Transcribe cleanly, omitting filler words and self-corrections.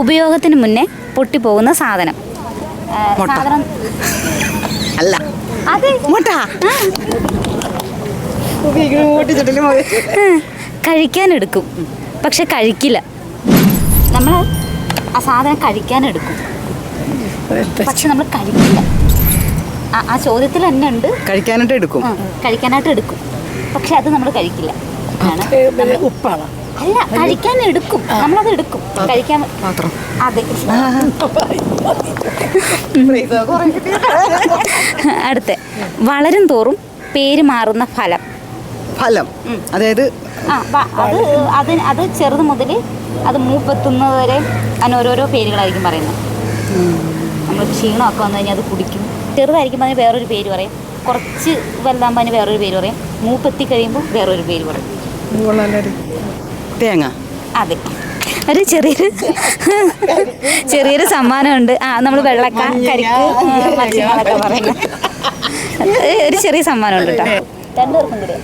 ഉപയോഗത്തിന് മുന്നേ പൊട്ടിപ്പോകുന്ന സാധനം. സാധനം അല്ല, അതെ, കഴിക്കാനെടുക്കും പക്ഷെ കഴിക്കില്ല. നമ്മൾ ആ സാധനം കഴിക്കാനെടുക്കും പക്ഷെ നമ്മൾ കഴിക്കില്ല. ആ ചോദ്യത്തിൽ തന്നെ ഉണ്ട്. കഴിക്കാനായിട്ട് എടുക്കും, കഴിക്കാനായിട്ട് എടുക്കും പക്ഷെ അത് നമ്മൾ കഴിക്കില്ല. ഉപ്പാണ്. അല്ല, കഴിക്കാൻ എടുക്കും, നമ്മളത് എടുക്കും, കഴിക്കാൻ മാത്രം. അതെ. അടുത്ത, വളരും തോറും പേര് മാറുന്ന ഫലം. ഫലം അതായത് അത് ചെറുത് മുതൽ അത് മൂപ്പെത്തുന്നത് വരെ അതിന് ഓരോരോ പേരുകളായിരിക്കും പറയുന്നത്. നമ്മൾ ക്ഷീണമൊക്കെ വന്നു കഴിഞ്ഞാൽ അത് കുടിക്കും. ചെറുതായിരിക്കുമ്പോൾ അതിന് വേറൊരു പേര് പറയും, കുറച്ച് വലുതാകുമ്പോൾ അതിന് വേറൊരു പേര് പറയും, മൂപ്പെത്തി കഴിയുമ്പോൾ വേറൊരു പേര് പറയും. തേങ്ങ. അതെ, ഒരു ചെറിയൊരു സമ്മാനമുണ്ട്. നമ്മൾ വെള്ളക്ക, കരിക്ക്, മത്സ്യങ്ങളൊക്കെ പറയുന്നത് ഒരു ചെറിയ സമ്മാനമുണ്ട് കേട്ടോ. 2 പേർക്കും കൂടെ.